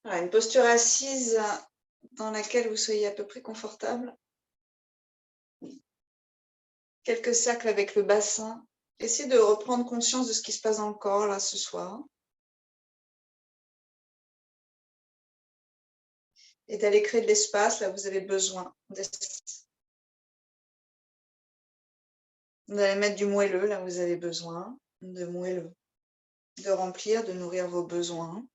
Voilà, une posture assise dans laquelle vous soyez à peu près confortable. Quelques cercles avec le bassin. Essayez de reprendre conscience de ce qui se passe dans le corps là ce soir. Et d'aller créer de l'espace là où vous avez besoin d'espace. Vous allez mettre du moelleux là où vous avez besoin de moelleux. De remplir, de nourrir vos besoins.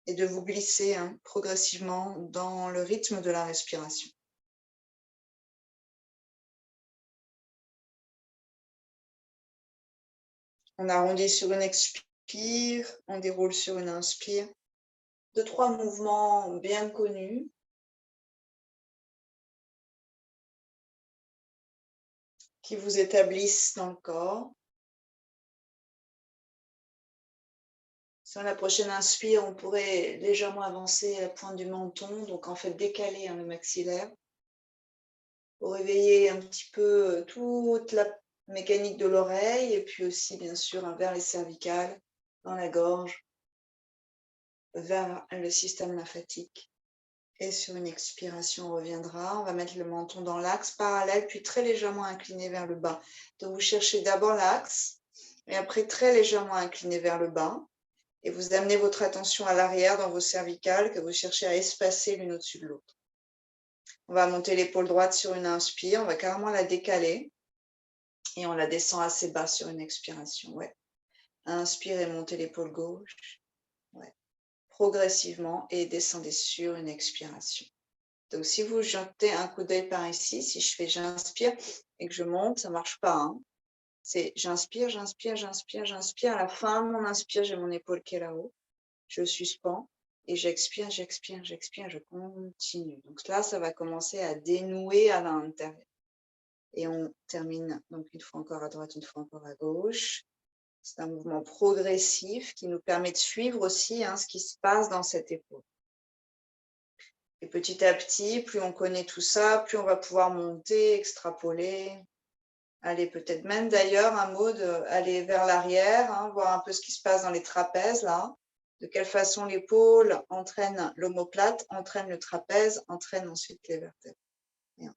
Et de vous glisser progressivement dans le rythme de la respiration. On arrondit sur une expire, on déroule sur une inspire. 2-3 mouvements bien connus. Qui vous établissent dans le corps. Sur la prochaine inspire, on pourrait légèrement avancer la pointe du menton, donc en fait décaler le maxillaire pour réveiller un petit peu toute la mécanique de l'oreille et puis aussi bien sûr vers les cervicales, dans la gorge, vers le système lymphatique. Et sur une expiration, on reviendra. On va mettre le menton dans l'axe parallèle, puis très légèrement incliné vers le bas. Donc vous cherchez d'abord l'axe, et après très légèrement incliné vers le bas. Et vous amenez votre attention à l'arrière dans vos cervicales que vous cherchez à espacer l'une au-dessus de l'autre. On va monter l'épaule droite sur une inspire, on va carrément la décaler et on la descend assez bas sur une expiration. Ouais. Inspire et montez l'épaule gauche. Ouais. Progressivement et descendez sur une expiration. Donc si vous jetez un coup d'œil par ici, si je fais j'inspire et que je monte, ça ne marche pas. C'est j'inspire, j'inspire, j'inspire, j'inspire. À la fin de mon inspire, j'ai mon épaule qui est là-haut. Je suspends et j'expire, j'expire, j'expire, je continue. Donc là, ça va commencer à dénouer à l'intérieur. Et on termine donc une fois encore à droite, une fois encore à gauche. C'est un mouvement progressif qui nous permet de suivre aussi ce qui se passe dans cette épaule. Et petit à petit, plus on connaît tout ça, plus on va pouvoir monter, extrapoler. Aller peut-être même d'ailleurs un mot d'aller vers l'arrière, voir un peu ce qui se passe dans les trapèzes là. De quelle façon l'épaule entraîne l'omoplate, entraîne le trapèze, entraîne ensuite les vertèbres. Et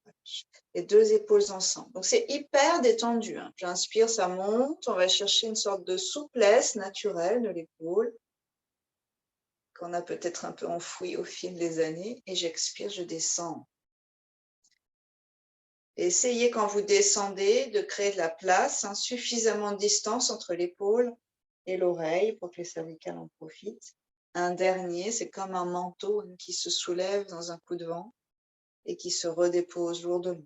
les deux épaules ensemble. Donc c'est hyper détendu. J'inspire, ça monte. On va chercher une sorte de souplesse naturelle de l'épaule qu'on a peut-être un peu enfouie au fil des années. Et j'expire, je descends. Essayez quand vous descendez de créer de la place, suffisamment de distance entre l'épaule et l'oreille pour que les cervicales en profitent. Un dernier, c'est comme un manteau qui se soulève dans un coup de vent et qui se redépose lourdement.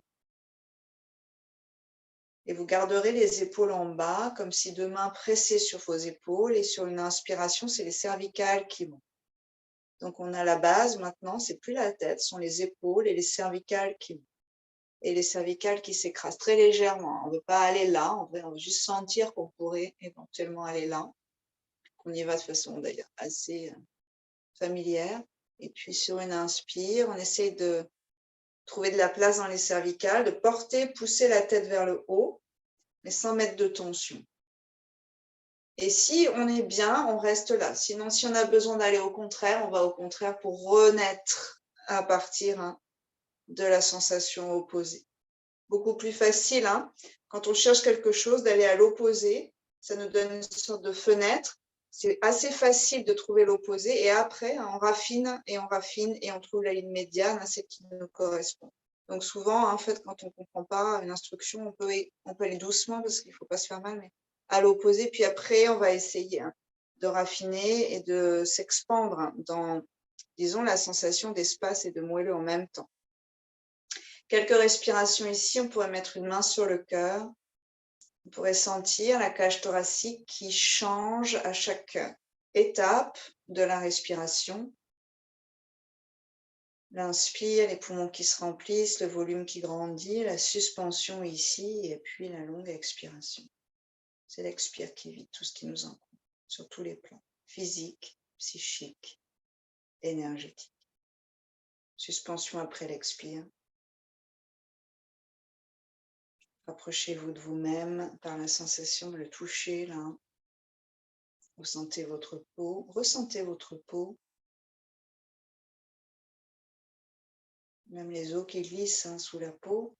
Et vous garderez les épaules en bas, comme si deux mains pressaient sur vos épaules, et sur une inspiration, c'est les cervicales qui montent. Donc on a la base maintenant, c'est plus la tête, ce sont les épaules et les cervicales qui montent. Et les cervicales qui s'écrasent très légèrement. On ne veut pas aller là, on veut juste sentir qu'on pourrait éventuellement aller là. On y va de façon d'ailleurs assez familière. Et puis sur une inspire, on essaie de trouver de la place dans les cervicales, de porter, pousser la tête vers le haut, mais sans mettre de tension. Et si on est bien, on reste là. Sinon, si on a besoin d'aller au contraire, on va au contraire pour renaître à partir de la sensation opposée. Beaucoup plus facile, quand on cherche quelque chose, d'aller à l'opposé. Ça nous donne une sorte de fenêtre. C'est assez facile de trouver l'opposé. Et après, on raffine et on trouve la ligne médiane, celle qui nous correspond. Donc souvent, en fait, quand on ne comprend pas une instruction, on peut aller doucement parce qu'il ne faut pas se faire mal, mais à l'opposé. Puis après, on va essayer de raffiner et de s'expandre dans, disons, la sensation d'espace et de moelleux en même temps. Quelques respirations ici, on pourrait mettre une main sur le cœur. On pourrait sentir la cage thoracique qui change à chaque étape de la respiration. L'inspire, les poumons qui se remplissent, le volume qui grandit, la suspension ici et puis la longue expiration. C'est l'expire qui vide tout ce qui nous encombre sur tous les plans, physique, psychique, énergétique. Suspension après l'expire. Rapprochez-vous de vous-même par la sensation de le toucher là, Vous sentez votre peau, ressentez votre peau. Même les os qui glissent sous la peau.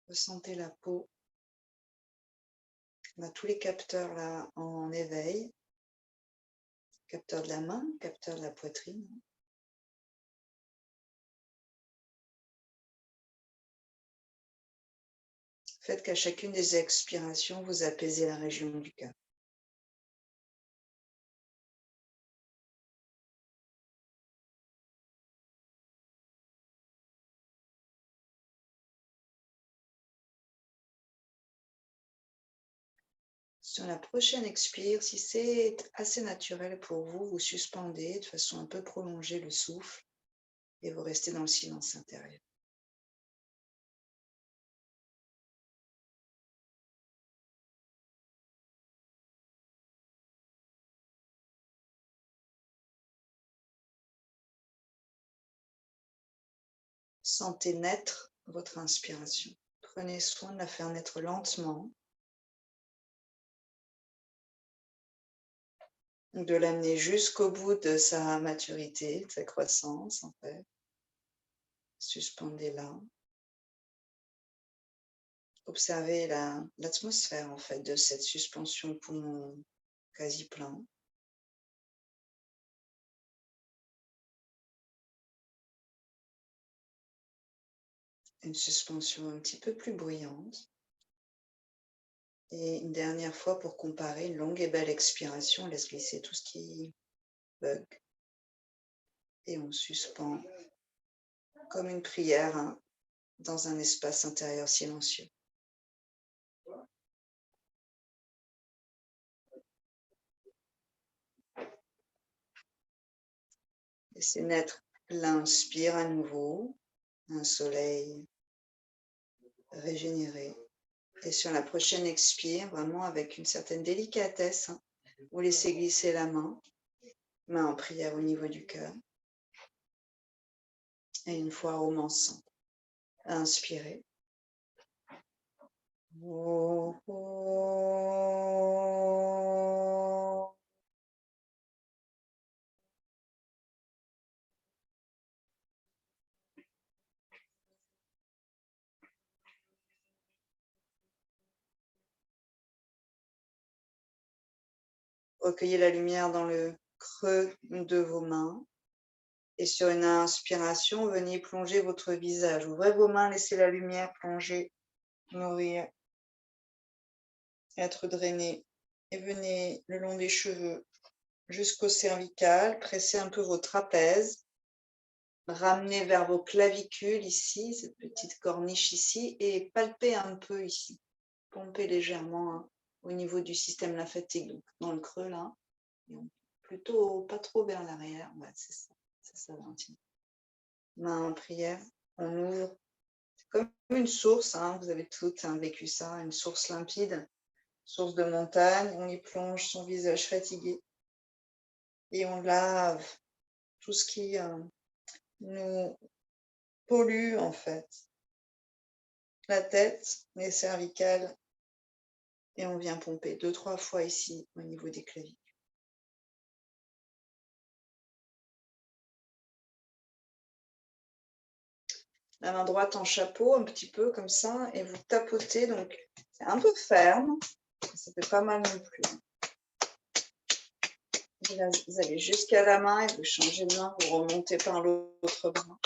Ressentez la peau. On a tous les capteurs là en éveil. Capteur de la main, capteur de la poitrine. Faites qu'à chacune des expirations, vous apaisez la région du cœur. Sur la prochaine expire, si c'est assez naturel pour vous, vous suspendez de façon un peu prolongée le souffle et vous restez dans le silence intérieur. Sentez naître votre inspiration. Prenez soin de la faire naître lentement, de l'amener jusqu'au bout de sa maturité, de sa croissance en fait. Suspendez-la. Observez l'atmosphère en fait de cette suspension poumon quasi plein. Une suspension un petit peu plus bruyante. Et une dernière fois pour comparer, une longue et belle expiration, on laisse glisser tout ce qui bug. Et on suspend comme une prière dans un espace intérieur silencieux. Laissez naître l'inspire à nouveau, un soleil régénéré. Et sur la prochaine expire, vraiment avec une certaine délicatesse, vous laissez glisser la main en prière au niveau du cœur. Et une fois romançant, inspirez. Recueillez la lumière dans le creux de vos mains. Et sur une inspiration, venez plonger votre visage. Ouvrez vos mains, laissez la lumière plonger, nourrir, être drainée. Et venez le long des cheveux jusqu'au cervical. Pressez un peu vos trapèzes. Ramenez vers vos clavicules ici, cette petite corniche ici, et palpez un peu ici. Pompez légèrement au niveau du système lymphatique, donc dans le creux là. Et plutôt pas trop vers l'arrière. Ouais, c'est ça Valentine. Main en prière, on ouvre. C'est comme une source, vous avez toutes vécu ça, une source limpide, source de montagne. On y plonge son visage fatigué et on lave tout ce qui nous pollue en fait. La tête, les cervicales, et on vient pomper 2-3 fois ici au niveau des clavicules. La main droite en chapeau, un petit peu comme ça, et vous tapotez, donc c'est un peu ferme, ça fait pas mal non plus. Et là, vous allez jusqu'à la main et vous changez de main, vous remontez par l'autre bras.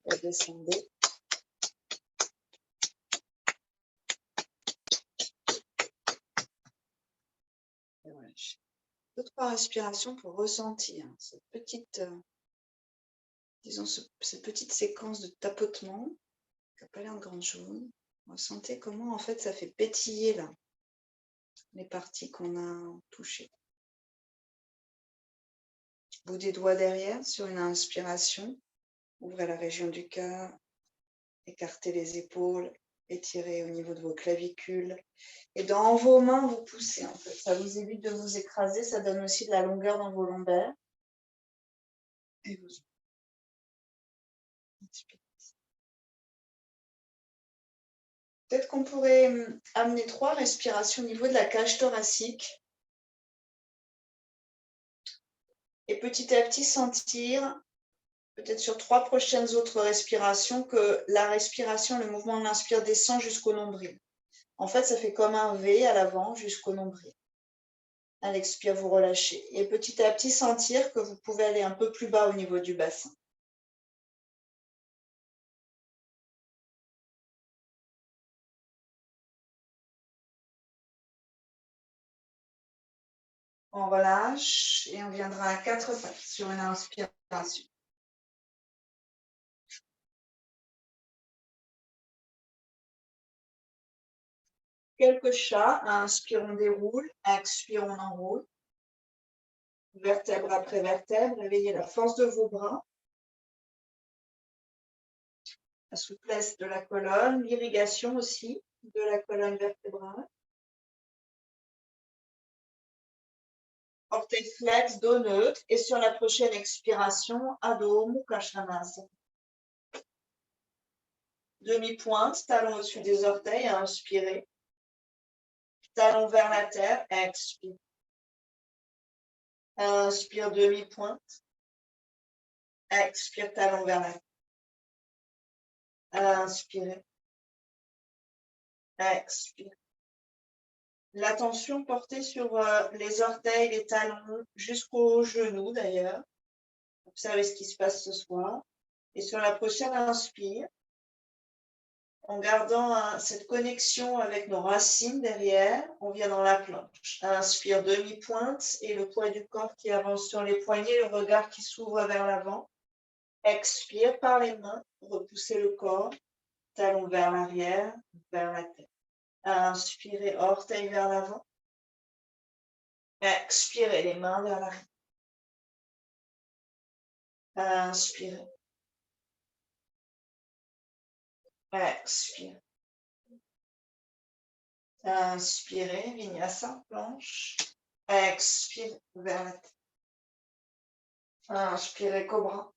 Vous descendez. Et voilà. 2-3 respirations pour ressentir cette petite, disons, cette petite séquence de tapotement qui n'a pas l'air de grande chose. Ressentez comment en fait ça fait pétiller là les parties qu'on a touchées. Bout des doigts derrière sur une inspiration. Ouvrez la région du cœur, écartez les épaules, étirez au niveau de vos clavicules. Et dans vos mains, vous poussez en fait. Ça vous évite de vous écraser, ça donne aussi de la longueur dans vos lombaires. Et vous inspirez. Peut-être qu'on pourrait amener 3 respirations au niveau de la cage thoracique. Et petit à petit sentir, peut-être sur 3 prochaines autres respirations, que la respiration, le mouvement de l'inspire descend jusqu'au nombril. En fait, ça fait comme un V à l'avant jusqu'au nombril. À l'expire, vous relâchez. Et petit à petit, sentir que vous pouvez aller un peu plus bas au niveau du bassin. On relâche et on viendra à 4 pattes sur une inspiration. Quelques chats, inspire, on déroule, expire, on enroule. Vertèbre après vertèbre, réveillez la force de vos bras. La souplesse de la colonne, l'irrigation aussi de la colonne vertébrale. Orteil flex, dos neutre. Et sur la prochaine expiration, Adho Mukha Svanasana. Demi-pointe, talon au-dessus des orteils, inspirez. Talon vers la terre, expire. Inspire, demi-pointe. Expire, talon vers la terre. Inspirez. Expire. L'attention portée sur les orteils, les talons, jusqu'aux genoux d'ailleurs. Observez ce qui se passe ce soir. Et sur la prochaine inspire, en gardant cette connexion avec nos racines derrière, on vient dans la planche. Inspire, demi-pointe et le poids du corps qui avance sur les poignets, le regard qui s'ouvre vers l'avant. Expire par les mains, repoussez le corps, talon vers l'arrière, vers la tête. Inspirez, orteil vers l'avant. Expirez, les mains vers l'arrière. Inspirez. Expire. Inspirez, vinyasa, planche. Expire vers la tête. Inspirez, cobra.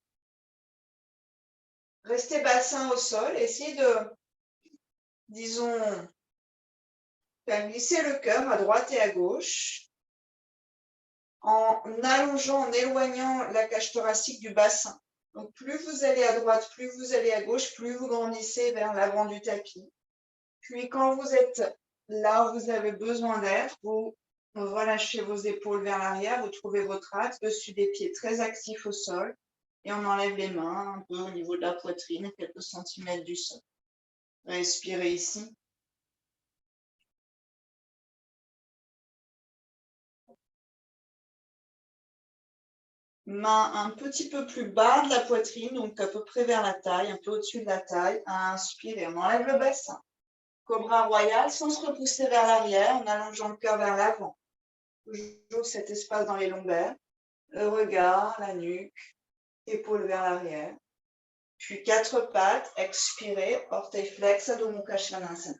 Restez bassin au sol. Essayez de, disons, faire glisser le cœur à droite et à gauche en allongeant, en éloignant la cage thoracique du bassin. Donc, plus vous allez à droite, plus vous allez à gauche, plus vous grandissez vers l'avant du tapis. Puis, quand vous êtes là où vous avez besoin d'être, vous relâchez vos épaules vers l'arrière, vous trouvez votre axe dessus des pieds très actifs au sol et on enlève les mains un peu au niveau de la poitrine, quelques centimètres du sol. Respirez ici. Main un petit peu plus bas de la poitrine, donc à peu près vers la taille, un peu au-dessus de la taille. Inspirez, on enlève le bassin. Cobra royal sans se repousser vers l'arrière, en allongeant le cœur vers l'avant. Toujours cet espace dans les lombaires. Le regard, la nuque, épaules vers l'arrière. Puis 4 pattes, expirez, orteil flex, Adho Mukha Svanasana.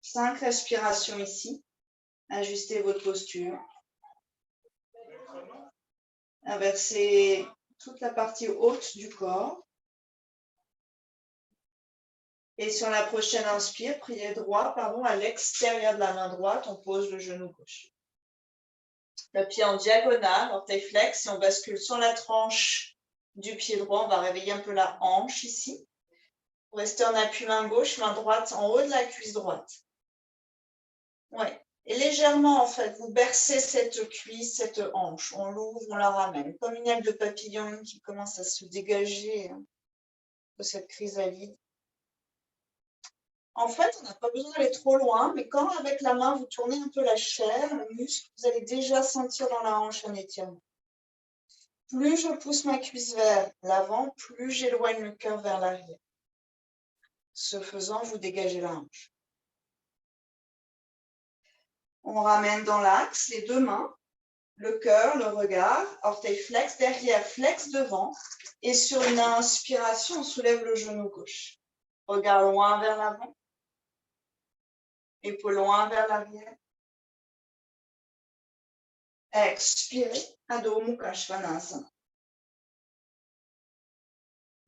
5 respirations ici. Ajustez votre posture. Inversez toute la partie haute du corps. Et sur la prochaine inspire, pied droit, à l'extérieur de la main droite, on pose le genou gauche. Le pied en diagonale, orteil flex, et on bascule sur la tranche du pied droit. On va réveiller un peu la hanche ici. Restez en appui main gauche, main droite en haut de la cuisse droite. Ouais. Et légèrement, en fait, vous bercez cette cuisse, cette hanche. On l'ouvre, on la ramène. Comme une aile de papillon qui commence à se dégager de cette chrysalide. En fait, on n'a pas besoin d'aller trop loin, mais quand avec la main, vous tournez un peu la chair, le muscle, vous allez déjà sentir dans la hanche un étirement. Plus je pousse ma cuisse vers l'avant, plus j'éloigne le cœur vers l'arrière. Ce faisant, vous dégagez la hanche. On ramène dans l'axe les deux mains, le cœur, le regard, orteil flex derrière, flex devant. Et sur une inspiration, on soulève le genou gauche. Regard loin vers l'avant. Épaules loin vers l'arrière. Expirez, Adho Mukha Svanasana.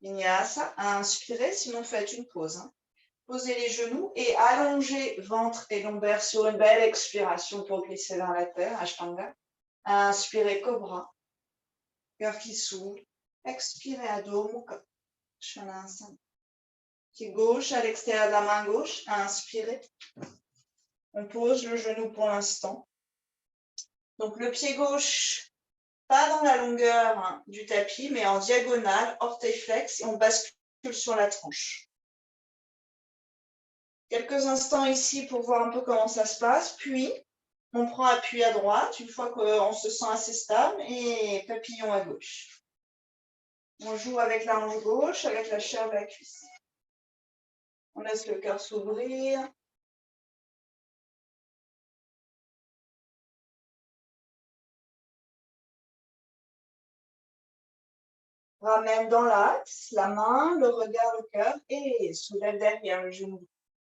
Vinyasa, inspirez, sinon faites une pause. Posez les genoux et allongez ventre et lombaire sur une belle expiration pour glisser vers la terre, Ashtanga. Inspirez, Cobra. Cœur qui s'ouvre. Expirez, Adho Mukha Svanasana. Pied gauche à l'extérieur de la main gauche. Inspirez. On pose le genou pour l'instant. Donc le pied gauche, pas dans la longueur du tapis, mais en diagonale, orteil flex, et on bascule sur la tranche. Quelques instants ici pour voir un peu comment ça se passe, puis on prend appui à droite, une fois qu'on se sent assez stable, et papillon à gauche. On joue avec la hanche gauche, avec la chair de la cuisse. On laisse le cœur s'ouvrir. Ramène dans l'axe, la main, le regard, le cœur, et soulève derrière le genou.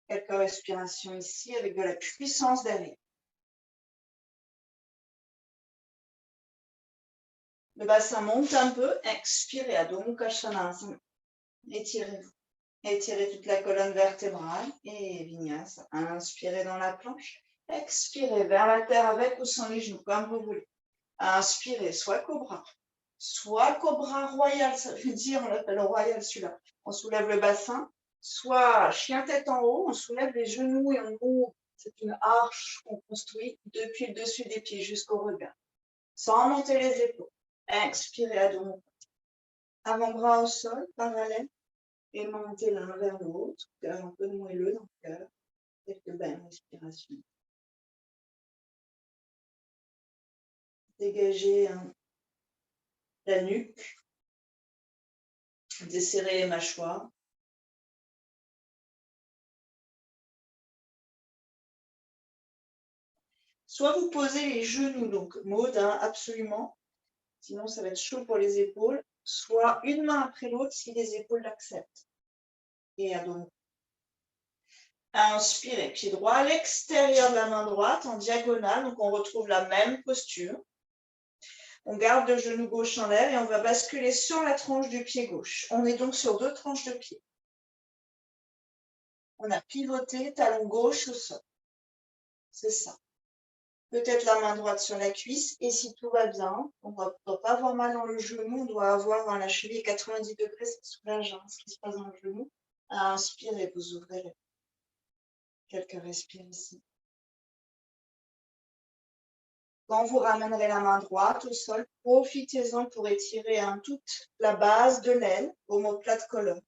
Quelques respirations ici avec de la puissance derrière. Le bassin monte un peu. Expirez, Adho Mukha Svanasana. Étirez-vous. Étirez toute la colonne vertébrale et Vinyasa. Inspirez dans la planche. Expirez vers la terre avec ou sans les genoux, comme vous voulez. Inspirez, soit cobra royal, ça veut dire, on l'appelle royal celui-là. On soulève le bassin, soit chien tête en haut, on soulève les genoux et on ouvre. C'est une arche qu'on construit depuis le dessus des pieds jusqu'au regard, sans monter les épaules. Expirez, Adho Mukha. Avant-bras au sol, parallèle, et montez l'un vers l'autre, cœur un peu moelleux dans le cœur. Quelques belles respirations. Dégagez la nuque. Desserrez les mâchoires. Soit vous posez les genoux, donc mode, absolument, sinon ça va être chaud pour les épaules, soit une main après l'autre si les épaules l'acceptent. Et donc, inspirez, pied droit à l'extérieur de la main droite, en diagonale, donc on retrouve la même posture. On garde le genou gauche en l'air et on va basculer sur la tranche du pied gauche. On est donc sur 2 tranches de pied. On a pivoté, talon gauche au sol. C'est ça. Peut-être la main droite sur la cuisse. Et si tout va bien, on ne doit pas avoir mal dans le genou. On doit avoir dans la cheville 90 degrés. Ça soulage ce qui se passe dans le genou. Inspirez, vous ouvrez les. Quelques respires ici. Quand vous ramènerez la main droite au sol, profitez-en pour étirer toute la base de l'aile, omoplate colonne.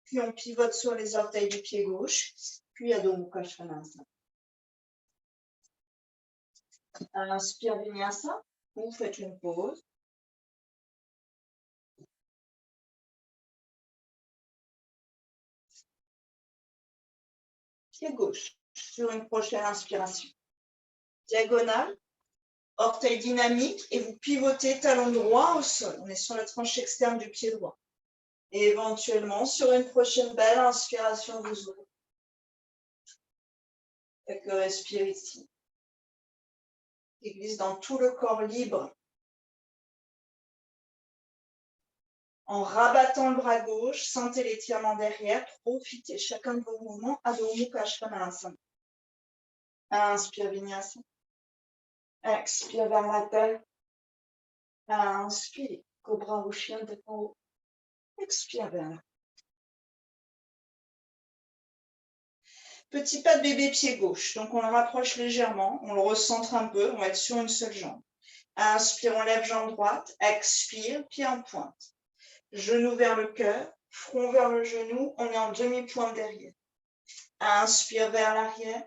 Puis on pivote sur les orteils du pied gauche, puis Adho Mukha Svanasana. Inspire Vinyasa, vous faites une pause. Pied gauche sur une prochaine inspiration. Diagonale, orteil dynamique et vous pivotez talon droit au sol. On est sur la tranche externe du pied droit. Et éventuellement, sur une prochaine belle inspiration, vous ouvrez. Quelques respires ici. Qui glisse dans tout le corps libre. En rabattant le bras gauche, sentez l'étirement derrière. Profitez chacun de vos mouvements. Adho Mukha Svanasana. Inspire Vinyasa. Expire vers la terre. Inspire. Cobra ou chien tête en haut. Expire vers là. Petit pas de bébé pied gauche. Donc on le rapproche légèrement. On le recentre un peu. On va être sur une seule jambe. Inspire, on lève jambe droite. Expire, pied en pointe. Genou vers le cœur. Front vers le genou. On est en demi-pointe derrière. Inspire vers l'arrière.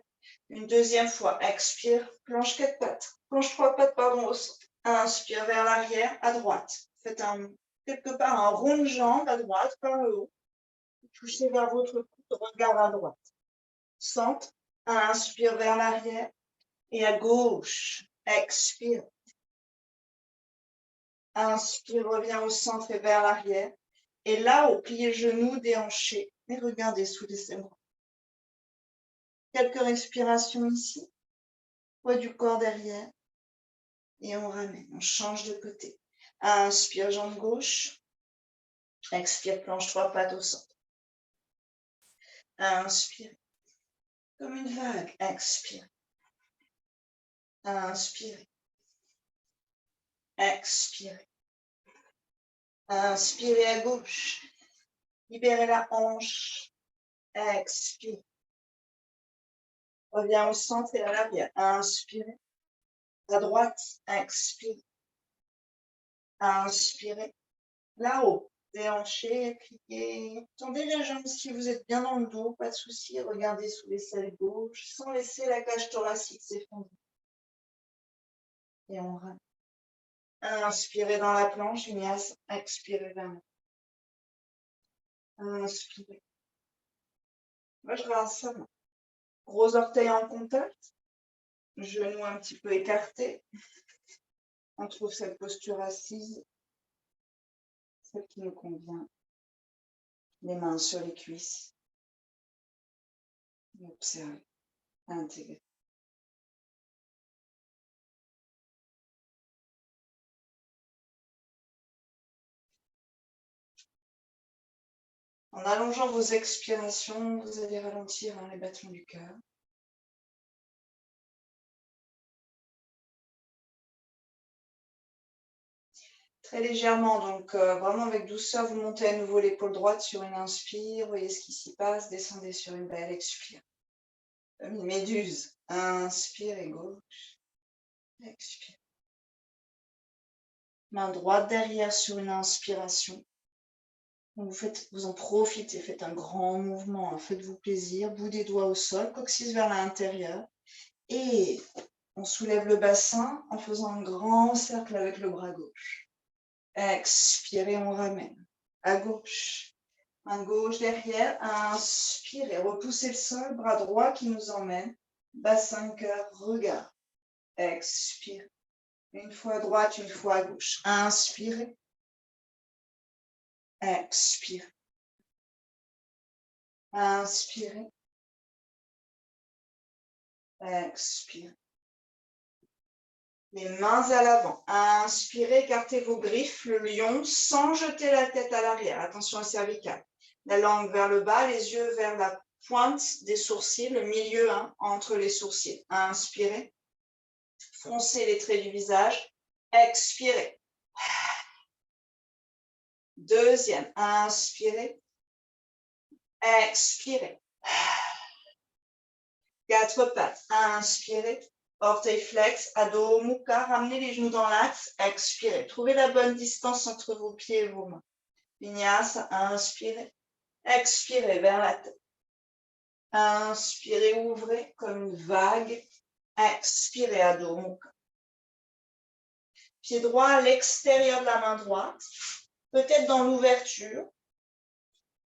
Une deuxième fois. Expire. Planche 4 pattes. Planche 3 pattes, pardon, au centre. Inspire vers l'arrière, à droite. Faites quelque part un rond de jambe à droite, par le haut. Touchez vers votre coude, regard à droite. Centre. Inspire vers l'arrière. Et à gauche. Expire. Inspire, reviens au centre et vers l'arrière. Et là-haut, pliez genoux, déhanchés. Et regardez sous les bras. Quelques respirations ici. Poids du corps derrière. Et on ramène, on change de côté. Inspire, jambe gauche. Expire, planche 3 pattes au centre. Inspire. Comme une vague. Expirez. Inspirez. Expirez. Inspirez à gauche. Libérez la hanche. Expirez. Reviens au centre et à l'arrière. Inspirez. À droite. Expirez. Inspirez. Là-haut. Déhanchez, pliez. Tendez les jambes si vous êtes bien dans le dos. Pas de souci. Regardez sous l'aisselle gauche sans laisser la cage thoracique s'effondrer. Et on ramène. Inspirez dans la planche, vinyasa. Expirez vers le. Inspirez. Moi, je rince ça. Gros orteil en contact. Genoux un petit peu écartés. On trouve cette posture assise, celle qui nous convient. Les mains sur les cuisses. Observez. Intégrez. En allongeant vos expirations, vous allez ralentir les battements du cœur. Très légèrement, donc vraiment avec douceur, vous montez à nouveau l'épaule droite sur une inspire. Voyez ce qui s'y passe. Descendez sur une belle expire. Comme une méduse. Inspire et gauche. Expire. Main droite derrière sur une inspiration. Donc vous en profitez, faites un grand mouvement, faites-vous plaisir, bout des doigts au sol, coccyx vers l'intérieur. Et on soulève le bassin en faisant un grand cercle avec le bras gauche. Expirez, on ramène. À gauche. Main gauche derrière. Inspirez, repoussez le sol, bras droit qui nous emmène. Bassin, cœur, regard. Expire. Une fois à droite, une fois à gauche. Inspirez. Expire. Inspirez. Expire. Les mains à l'avant. Inspirez, écartez vos griffes, le lion, sans jeter la tête à l'arrière. Attention à cervicale. La langue vers le bas, les yeux vers la pointe des sourcils, le milieu entre les sourcils. Inspirez. Froncez les traits du visage. Expirez. Deuxième. Inspirez. Expirez. Quatre pattes. Inspirez. Orteil flex, Adho Mukha. Ramenez les genoux dans l'axe. Expirez. Trouvez la bonne distance entre vos pieds et vos mains. Vinyasa. Inspirez. Expirez vers la tête. Inspirez, ouvrez comme une vague. Expirez, Adho Mukha. Pied droit à l'extérieur de la main droite. Peut-être dans l'ouverture.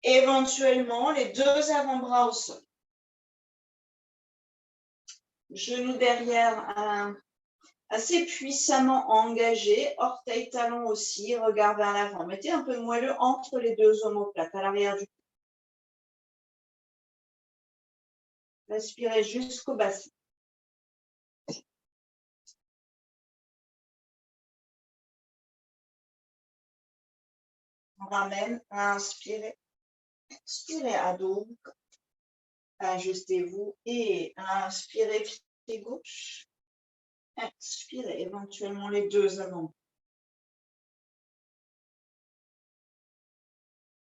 Éventuellement, les deux avant-bras au sol. Genoux derrière, assez puissamment engagé. Orteil, talon aussi. Regard vers l'avant. Mettez un peu de moelleux entre les deux omoplates, à l'arrière du cou. Respirez jusqu'au bassin. On ramène. Inspirez. Expirez, Adho. Ajustez-vous et inspirez, pied gauche. Expirez, éventuellement les deux avant.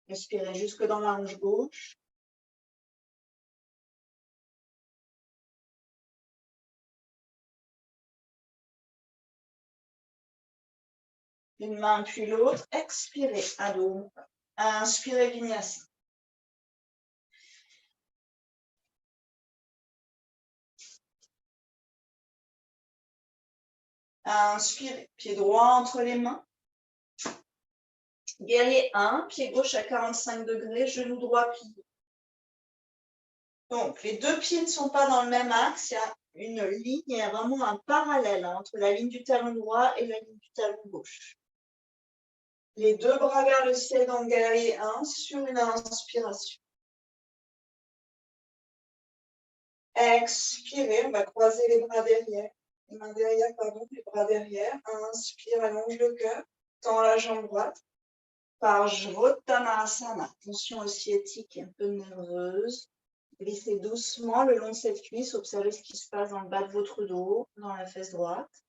Respirez jusque dans la hanche gauche. Une main puis l'autre. Expirez, Adho. Inspirez, Vinyasa. Inspirez, pied droit entre les mains. Guerrier 1, pied gauche à 45 degrés, genou droit plié. Donc, les deux pieds ne sont pas dans le même axe. Il y a une ligne, il y a vraiment un parallèle entre la ligne du talon droit et la ligne du talon gauche. Les deux bras vers le ciel dans le guerrier 1 sur une inspiration. Expirez, on va croiser les bras derrière. Les mains derrière, pardon, les bras derrière. Inspire, allonge le cœur. Tends la jambe droite. Parshvottanasana. Tension osciatique un peu nerveuse. Glissez doucement le long de cette cuisse. Observez ce qui se passe dans le bas de votre dos, dans la fesse droite.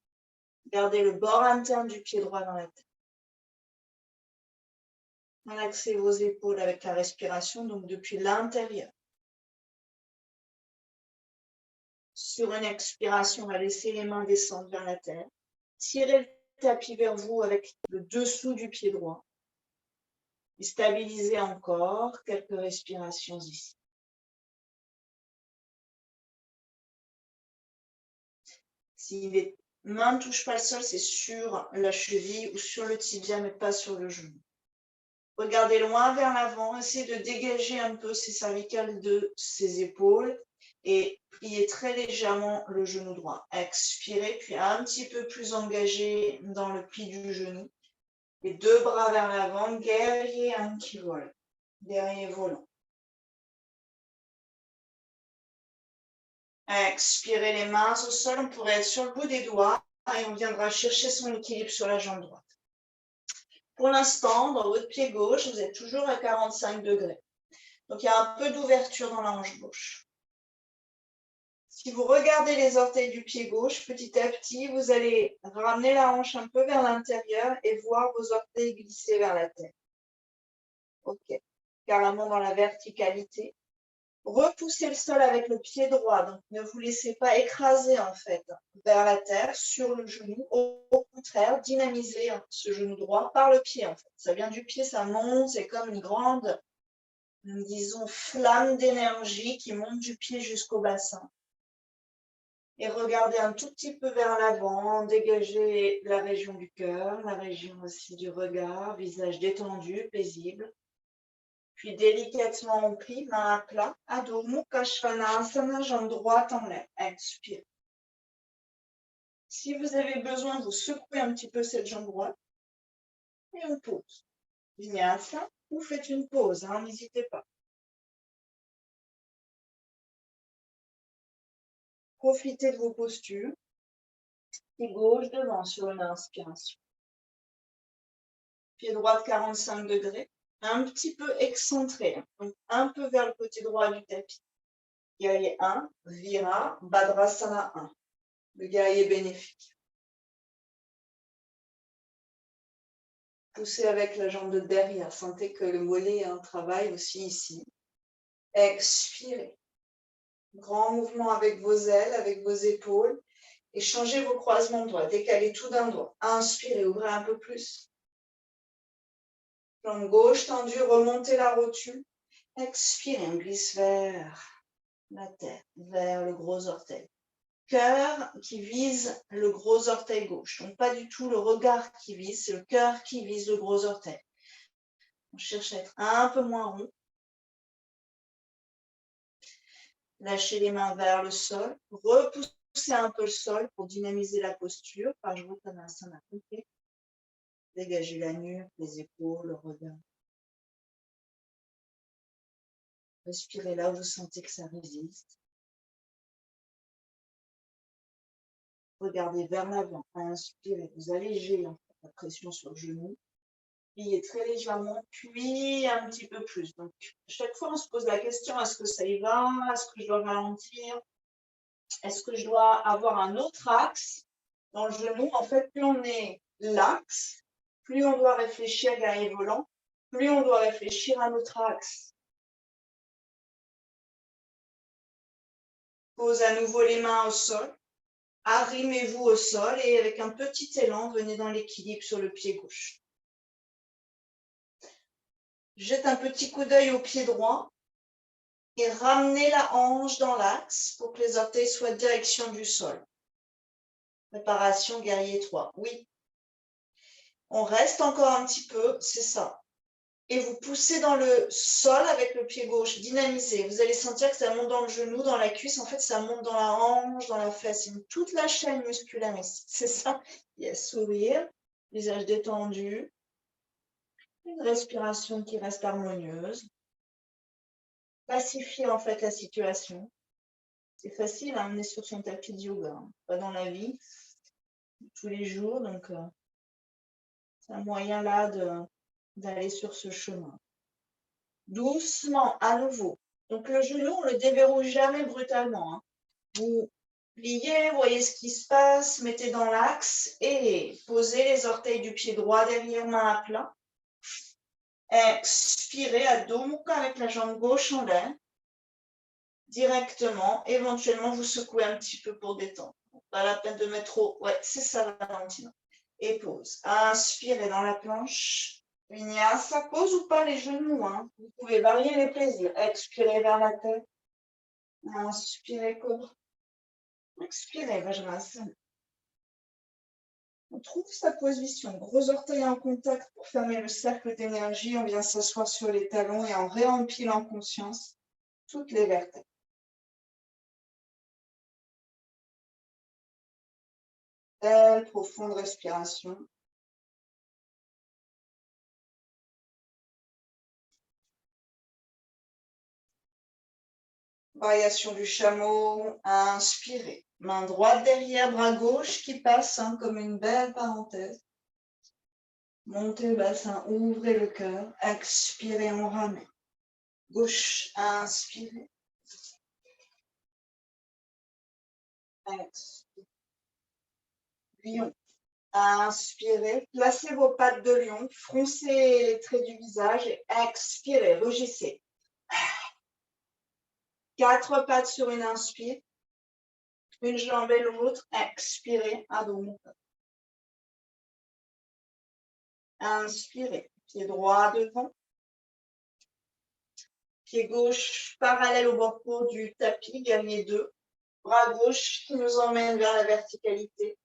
Gardez le bord interne du pied droit dans la tête. Relaxez vos épaules avec la respiration, donc depuis l'intérieur. Sur une expiration, on va laisser les mains descendre vers la terre. Tirez le tapis vers vous avec le dessous du pied droit. Et stabilisez encore quelques respirations ici. Si les mains ne touchent pas le sol, c'est sur la cheville ou sur le tibia, mais pas sur le genou. Regardez loin vers l'avant, essayez de dégager un peu ces cervicales de ses épaules et pliez très légèrement le genou droit. Expirez, puis un petit peu plus engagé dans le pli du genou. Les deux bras vers l'avant, guerrier 1 qui vole, guerrier volant. Expirez les mains au sol, on pourrait être sur le bout des doigts et on viendra chercher son équilibre sur la jambe droite. Pour l'instant, dans votre pied gauche, vous êtes toujours à 45 degrés. Donc, il y a un peu d'ouverture dans la hanche gauche. Si vous regardez les orteils du pied gauche, petit à petit, vous allez ramener la hanche un peu vers l'intérieur et voir vos orteils glisser vers la tête. OK. Carrément dans la verticalité. Repoussez le sol avec le pied droit. Donc, ne vous laissez pas écraser, en fait, vers la terre, sur le genou. Au contraire, dynamisez ce genou droit par le pied, en fait. Ça vient du pied, ça monte. C'est comme une grande, disons, flamme d'énergie qui monte du pied jusqu'au bassin. Et regardez un tout petit peu vers l'avant, dégagez la région du cœur, la région aussi du regard, visage détendu, paisible. Puis délicatement on plie, main à plat, Adho Mukha Svanasana, jambe droite en l'air. Expire. Si vous avez besoin, vous secouez un petit peu cette jambe droite et on pose. Vinyasa, vous faites une pause, n'hésitez pas. Profitez de vos postures. Pied gauche devant sur une inspiration. Pied droit de 45 degrés. Un petit peu excentré, donc un peu vers le côté droit du tapis. Guerrier 1, Vira, Bhadrasana 1, le guerrier bénéfique. Poussez avec la jambe de derrière, sentez que le mollet travaille aussi ici. Expirez. Grand mouvement avec vos ailes, avec vos épaules. Et changez vos croisements de doigts, décalez tout d'un doigt. Inspirez, ouvrez un peu plus. Jambe gauche tendue, remontez la rotule. Expirez, on glisse vers la tête, vers le gros orteil. Cœur qui vise le gros orteil gauche. Donc, pas du tout le regard qui vise, c'est le cœur qui vise le gros orteil. On cherche à être un peu moins rond. Lâchez les mains vers le sol. Repoussez un peu le sol pour dynamiser la posture. Pajvottanasana. Dégagez la nuque, les épaules, le regard. Respirez là où vous sentez que ça résiste. Regardez vers l'avant. Inspirez. Vous allégez la pression sur le genou. Pliez très légèrement, puis un petit peu plus. Donc, chaque fois, on se pose la question, est-ce que ça y va? Est-ce que je dois ralentir? Est-ce que je dois avoir un autre axe dans le genou? En fait, plus on est l'axe, plus on doit réfléchir guerrier volant, plus on doit réfléchir à notre axe. Pose à nouveau les mains au sol. Arrimez-vous au sol et avec un petit élan, venez dans l'équilibre sur le pied gauche. Jette un petit coup d'œil au pied droit et ramenez la hanche dans l'axe pour que les orteils soient direction du sol. Préparation guerrier 3. Oui. On reste encore un petit peu, c'est ça. Et vous poussez dans le sol avec le pied gauche, dynamisez. Vous allez sentir que ça monte dans le genou, dans la cuisse. En fait, ça monte dans la hanche, dans la fesse. Toute la chaîne musculaire ici. C'est ça. Yes, sourire, visage détendu. Une respiration qui reste harmonieuse. Pacifier en fait la situation. C'est facile, on est sur son tapis de yoga, pas dans la vie, tous les jours, donc c'est un moyen là d'aller sur ce chemin. Doucement, à nouveau, Donc, le genou, on ne le déverrouille jamais brutalement. Hein. Vous pliez, voyez ce qui se passe, mettez dans l'axe et posez les orteils du pied droit derrière, main à plat. Expirez à dos mou avec la jambe gauche en l'air. Directement, éventuellement, vous secouez un petit peu pour détendre. Pas la peine de mettre trop. Ouais, c'est ça, Valentina. Et pause. Inspirez dans la planche. Vinyasa, pose ou pas les genoux. Hein. Vous pouvez varier les plaisirs. Expirez vers la tête. Inspirez, cobra. Expirez, Vajrasana. On trouve sa position. Gros orteil en contact pour fermer le cercle d'énergie. On vient s'asseoir sur les talons et on réempile en conscience toutes les vertèbres. Belle, profonde respiration. Variation du chameau, inspirez. Main droite derrière, bras gauche qui passe hein, comme une belle parenthèse. Montez le bassin, ouvrez le cœur. Expirez, on ramène. Gauche, inspirez. Expirez. Lion. Inspirez. Placez vos pattes de lion. Froncez les traits du visage et expirez. Rugissez. 4 pattes sur une inspire. Une jambe et l'autre. Expirez. Abdomen. Inspirez. Pied droit devant. Pied gauche parallèle au bord court du tapis, gagné 2. Bras gauche qui nous emmène vers la verticalité.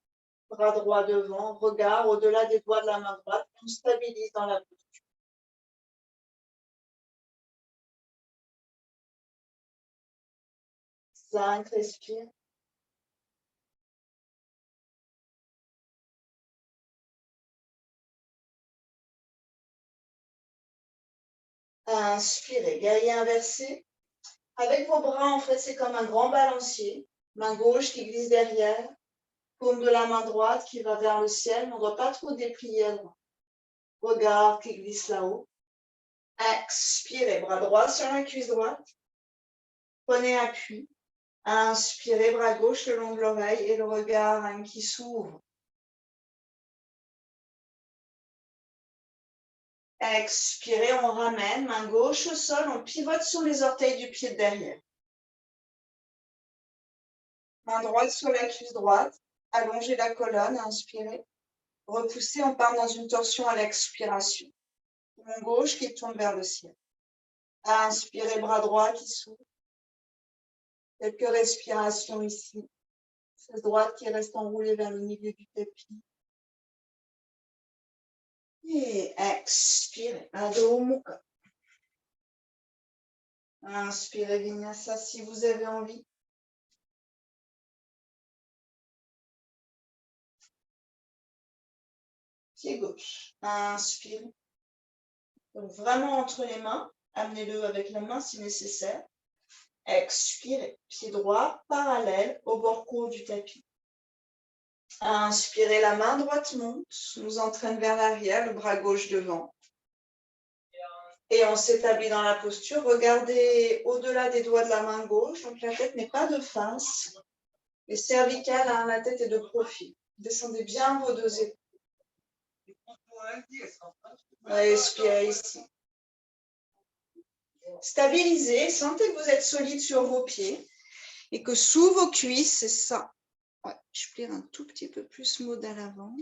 Bras droit devant, regard au-delà des doigts de la main droite. On stabilise dans la posture. 5, respire. Inspirez, guerrier inversé. Avec vos bras, en fait, c'est comme un grand balancier. Main gauche qui glisse derrière. Paume de la main droite qui va vers le ciel. On ne doit pas trop déplier à droite. Regard qui glisse là-haut. Expirez, bras droit sur la cuisse droite. Prenez appui. Inspirez, bras gauche le long de l'oreille et le regard hein, qui s'ouvre. Expirez, on ramène, main gauche au sol, on pivote sur les orteils du pied de derrière. Main droite sur la cuisse droite, allongez la colonne, inspirez. Repoussez, on part dans une torsion à l'expiration. Main gauche qui tourne vers le ciel. Inspirez, bras droit qui s'ouvre. Quelques respirations ici. Face droite qui reste enroulée vers le milieu du tapis. Et expirez, Adho Mukha. Inspirez, Vinyasa si vous avez envie. Pied gauche. Inspirez. Donc vraiment entre les mains. Amenez-le avec la main si nécessaire. Expirez. Pied droit parallèle au bord court du tapis. Inspirez, la main droite monte, nous entraîne vers l'arrière, le bras gauche devant. Et on s'établit dans la posture. Regardez au-delà des doigts de la main gauche. Donc la tête n'est pas de face. Les cervicales, hein, la tête est de profil. Descendez bien vos 2 épaules. Respirez ici. Stabilisez. Sentez que vous êtes solide sur vos pieds et que sous vos cuisses, c'est ça. Ouais, je plie un tout petit peu plus mode à l'avant.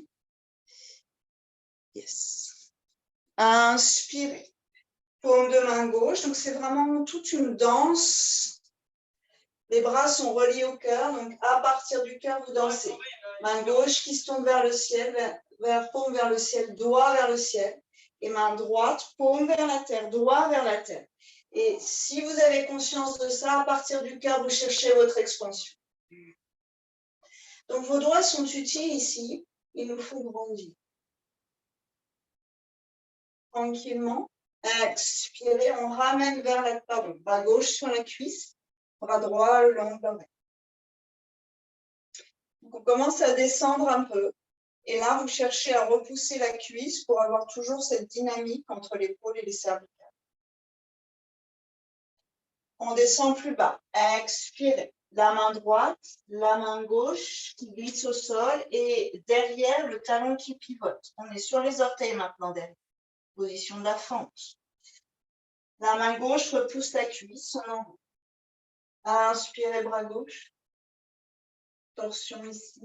Yes. Inspirez. Paume de main gauche. Donc, c'est vraiment toute une danse. Les bras sont reliés au cœur. Donc, à partir du cœur, vous dansez. Main gauche qui se tourne vers le ciel, paume vers le ciel, doigt vers le ciel. Et main droite, paume vers la terre, doigt vers la terre. Et si vous avez conscience de ça, à partir du cœur, vous cherchez votre expansion. Donc, vos doigts sont utiles ici. Il nous faut grandir. Tranquillement. Expirez, on ramène vers la bras gauche sur la cuisse, bras droit le long de l'oreille. On commence à descendre un peu. Et là, vous cherchez à repousser la cuisse pour avoir toujours cette dynamique entre l'épaule et les cervicales. On descend plus bas. Expirez. La main droite, la main gauche qui glisse au sol et derrière le talon qui pivote. On est sur les orteils maintenant derrière. Position de la fente. La main gauche repousse la cuisse en haut. Inspirez, bras gauche. Torsion ici.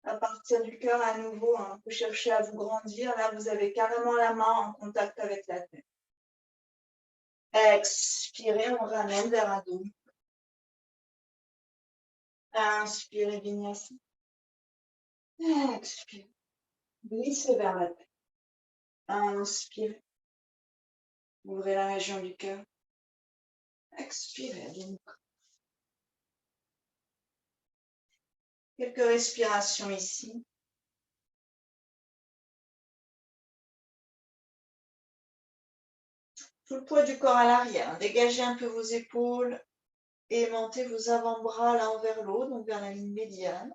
À partir du cœur à nouveau, hein, vous cherchez à vous grandir. Là, vous avez carrément la main en contact avec la tête. Expirez, on ramène vers un dos. Inspirez, vinyasa. Expirez. Glissez vers la tête. Inspirez. Ouvrez la région du cœur. Expirez. Quelques respirations ici. Tout le poids du corps à l'arrière. Dégagez un peu vos épaules et aimantez vos avant-bras l'un vers l'autre, donc vers la ligne médiane.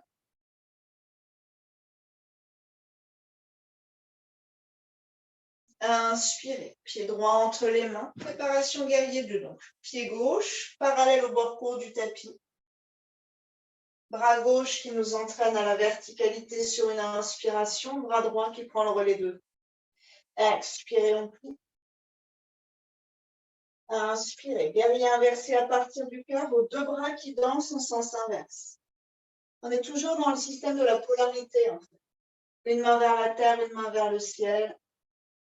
Inspirez. Pied droit entre les mains. Préparation guerrier 2. Donc, pied gauche, parallèle au bord court du tapis. Bras gauche qui nous entraîne à la verticalité sur une inspiration. Bras droit qui prend le relais 2. Expirez, on plie. Inspirez. Guerrier inversé à partir du cœur. Vos deux bras qui dansent en sens inverse. On est toujours dans le système de la polarité, en fait. Une main vers la terre, une main vers le ciel.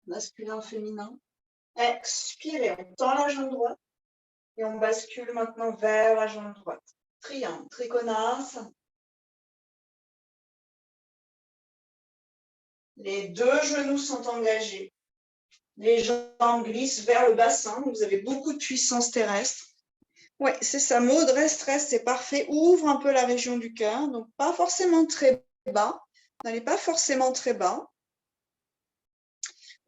Masculin, féminin. Expirez, on tend la jambe droite et on bascule maintenant vers la jambe droite. Triangle, trikonasana. Les deux genoux sont engagés. Les jambes glissent vers le bassin. Vous avez beaucoup de puissance terrestre. Oui, c'est ça. Maud, reste, c'est parfait. Ouvre un peu la région du cœur. Donc, pas forcément très bas. N'allez pas forcément très bas.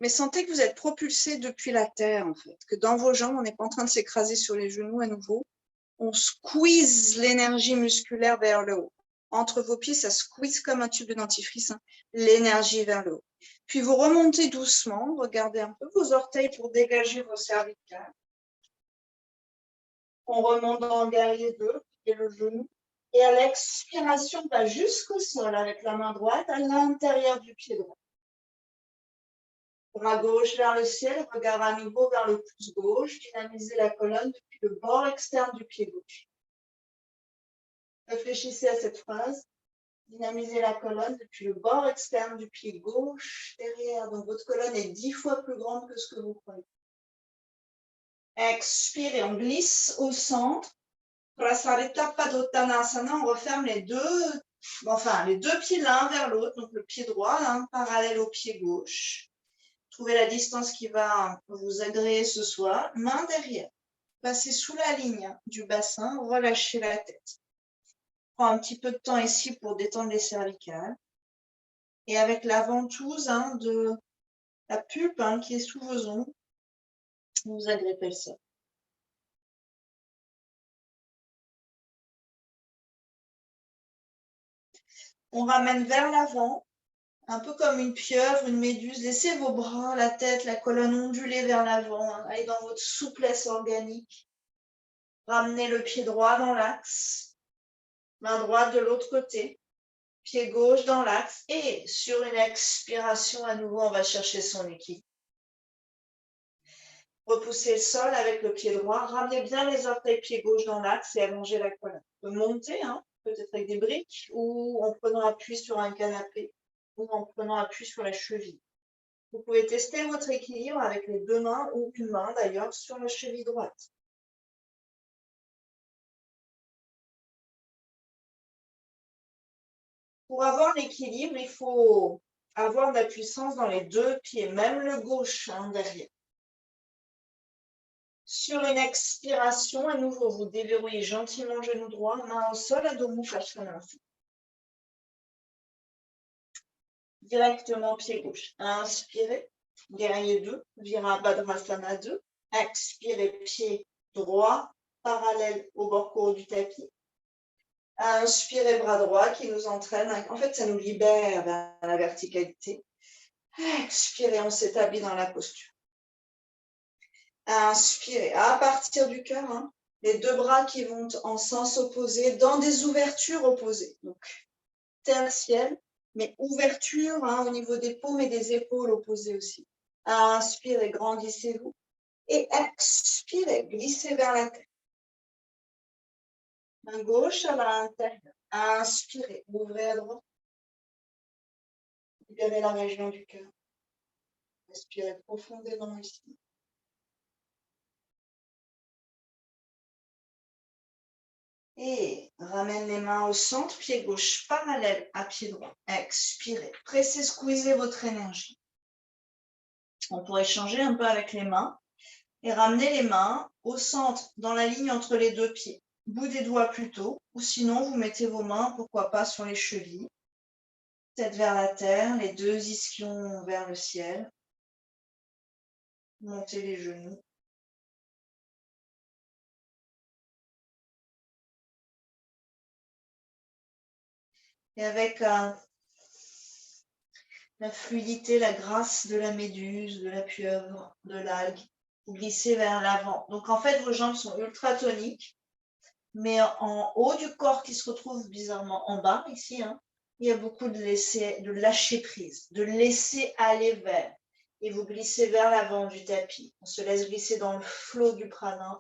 Mais sentez que vous êtes propulsé depuis la terre, en fait. Que dans vos jambes, on n'est pas en train de s'écraser sur les genoux à nouveau. On squeeze l'énergie musculaire vers le haut. Entre vos pieds, ça squeeze comme un tube de dentifrice, hein, l'énergie vers le haut. Puis vous remontez doucement, regardez un peu vos orteils pour dégager vos cervicales. On remonte dans le guerrier 2, et le genou. Et à l'expiration, on va jusqu'au sol avec la main droite à l'intérieur du pied droit. Bras gauche vers le ciel, regard à nouveau vers le pouce gauche, dynamisez la colonne depuis le bord externe du pied gauche. Réfléchissez à cette phrase. Dynamisez la colonne depuis le bord externe du pied gauche derrière. Donc, votre colonne est 10 fois plus grande que ce que vous croyez. Expirez, on glisse au centre. Prasarita Padottanasana, on referme les deux pieds l'un vers l'autre. Donc, le pied droit, l'un parallèle au pied gauche. Trouvez la distance qui va vous agréer ce soir. Main derrière. Passez sous la ligne du bassin. Relâchez la tête. Prends un petit peu de temps ici pour détendre les cervicales. Et avec la ventouse de la pulpe qui est sous vos ongles, vous agrippez le sol. On ramène vers l'avant, un peu comme une pieuvre, une méduse. Laissez vos bras, la tête, la colonne onduler vers l'avant. Allez dans votre souplesse organique. Ramenez le pied droit dans l'axe. Main droite de l'autre côté. Pied gauche dans l'axe. Et sur une expiration, à nouveau, on va chercher son équilibre. Repoussez le sol avec le pied droit. Ramenez bien les orteils pied gauche dans l'axe et allongez la colonne. Montez, peut-être avec des briques ou en prenant appui sur un canapé ou en prenant appui sur la cheville. Vous pouvez tester votre équilibre avec les deux mains ou une main d'ailleurs sur la cheville droite. Pour avoir l'équilibre, il faut avoir de la puissance dans les deux pieds, même le gauche derrière. Sur une expiration, à nouveau, vous déverrouillez gentiment le genou droit, main au sol, Adho Mukha Svanasana. Directement pied gauche. Inspirez, guerrier 2, Virabhadrasana 2. Expirez, pied droit, parallèle au bord court du tapis. Inspirez, bras droit qui nous entraîne. En fait, ça nous libère vers la verticalité. Expirez, on s'établit dans la posture. Inspirez. À partir du cœur, hein, les deux bras qui vont en sens opposé, dans des ouvertures opposées. Donc, terre-ciel, mais ouverture hein, au niveau des paumes et des épaules opposées aussi. Inspirez, grandissez-vous. Et expirez, glissez vers la tête. Main gauche à l'intérieur. Inspirez, ouvrez à droite. Libérez la région du cœur. Respirez profondément ici. Et ramène les mains au centre, pied gauche parallèle à pied droit. Expirez. Pressez, squeezez votre énergie. On pourrait changer un peu avec les mains et ramener les mains au centre, dans la ligne entre les deux pieds. Bout des doigts plutôt, ou sinon vous mettez vos mains, pourquoi pas, sur les chevilles. Tête vers la terre, les deux ischions vers le ciel. Montez les genoux. Et avec la fluidité, la grâce de la méduse, de la pieuvre, de l'algue, vous glissez vers l'avant. Donc en fait, vos jambes sont ultra toniques, mais en haut du corps qui se retrouve bizarrement en bas, ici, hein, il y a beaucoup de lâcher prise, de laisser aller vers. Et vous glissez vers l'avant du tapis. On se laisse glisser dans le flot du prana,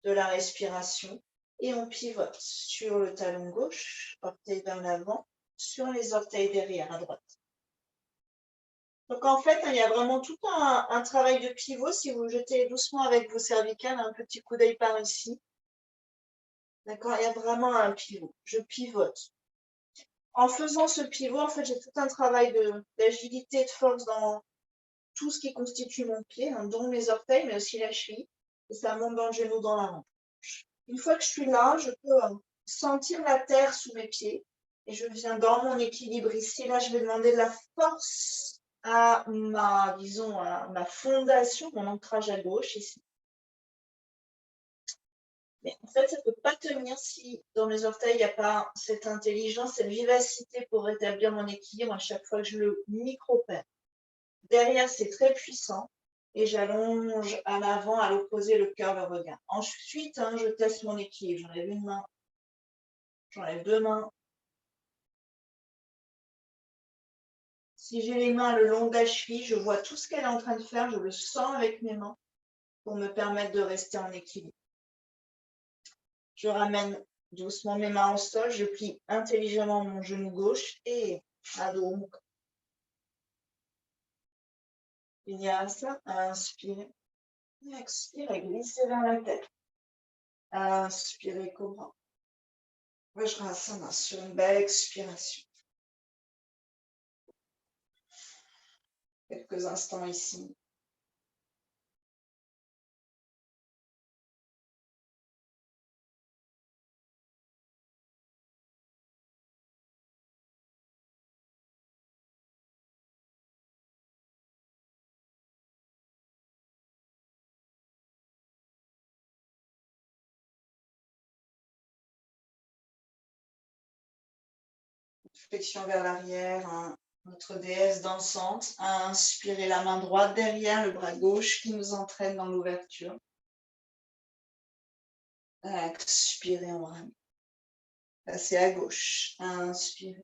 de la respiration. Et on pivote sur le talon gauche, orteil vers l'avant, sur les orteils derrière à droite. Donc en fait, il y a vraiment tout un travail de pivot. Si vous jetez doucement avec vos cervicales, un petit coup d'œil par ici. D'accord, il y a vraiment un pivot. Je pivote. En faisant ce pivot, en fait, j'ai tout un travail d'agilité et de force dans tout ce qui constitue mon pied, hein, dont mes orteils, mais aussi la cheville. Et ça monte dans le genou, dans la hanche. Une fois que je suis là, je peux sentir la terre sous mes pieds. Et je viens dans mon équilibre ici. Là, je vais demander de la force à disons, à ma fondation, mon ancrage à gauche ici. Mais en fait, ça ne peut pas tenir si dans mes orteils, il n'y a pas cette intelligence, cette vivacité pour rétablir mon équilibre à chaque fois que je le micro-perds. Derrière, c'est très puissant et j'allonge à l'avant, à l'opposé, le cœur, le regard. Ensuite, hein, je teste mon équilibre. J'enlève une main, j'enlève deux mains. Si j'ai les mains le long de la cheville, je vois tout ce qu'elle est en train de faire, je le sens avec mes mains pour me permettre de rester en équilibre. Je ramène doucement mes mains au sol, je plie intelligemment mon genou gauche et Adho Mukha. Vinyasa, inspirez. Expirez, glissez vers la tête. Inspirez, cobra. Vajrasana sur une belle expiration. Quelques instants ici. Flexion vers l'arrière, hein. Notre déesse dansante. Inspirez la main droite derrière, le bras gauche qui nous entraîne dans l'ouverture. Expirez, on ramène. Passez à gauche. Inspirez.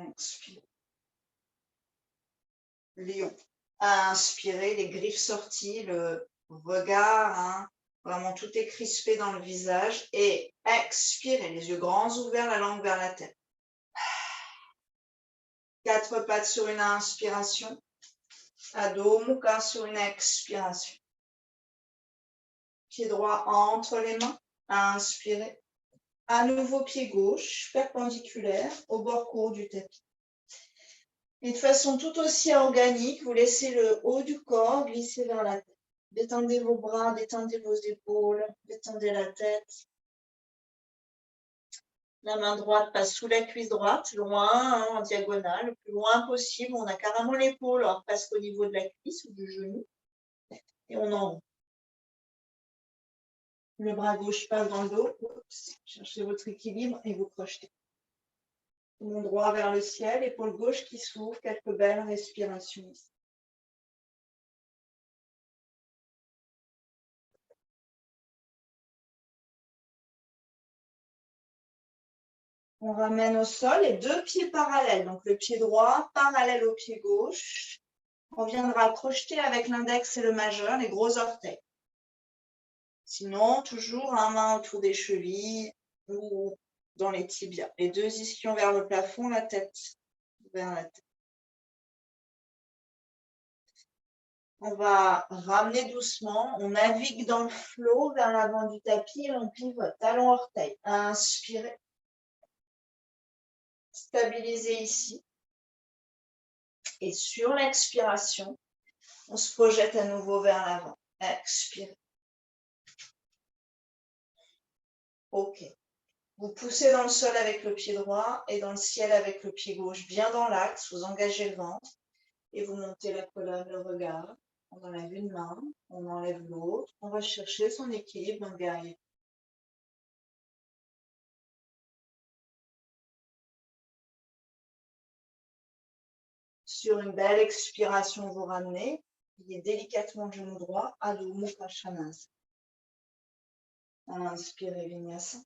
Expirez. Lion. Inspirez, les griffes sorties, le regard, hein. Vraiment tout est crispé dans le visage. Et expirez, les yeux grands ouverts, la langue vers la tête. Quatre pattes sur une inspiration. Adho Mukha sur une expiration. Pied droit entre les mains. Inspirez. À nouveau pied gauche, perpendiculaire, au bord court du tapis. Et de façon tout aussi organique, vous laissez le haut du corps glisser vers la tête. Détendez vos bras, détendez vos épaules, détendez la tête. La main droite passe sous la cuisse droite, loin, hein, en diagonale, le plus loin possible. On a carrément l'épaule, presque au niveau de la cuisse ou du genou. Et on enroule. Le bras gauche passe dans le dos. Oups. Cherchez votre équilibre et vous projetez. Mon droit vers le ciel, épaule gauche qui s'ouvre, quelques belles respirations ici. On ramène au sol les deux pieds parallèles. Donc, le pied droit parallèle au pied gauche. On viendra crocheter avec l'index et le majeur les gros orteils. Sinon, toujours main autour des chevilles ou dans les tibias. Les deux ischions vers le plafond, la tête vers la tête. On va ramener doucement, on navigue dans le flot vers l'avant du tapis et on pivote, talon orteil. Inspirez. Stabilisez ici. Et sur l'expiration, on se projette à nouveau vers l'avant. Expirez. OK. Vous poussez dans le sol avec le pied droit et dans le ciel avec le pied gauche, bien dans l'axe, vous engagez le ventre et vous montez la colonne, le regard. On enlève une main, on enlève l'autre. On va chercher son équilibre dans le guerrier. Sur une belle expiration, vous ramenez. Pliez délicatement le genou droit, Adho Mukha Svanasana. Inspirez Vinyasa.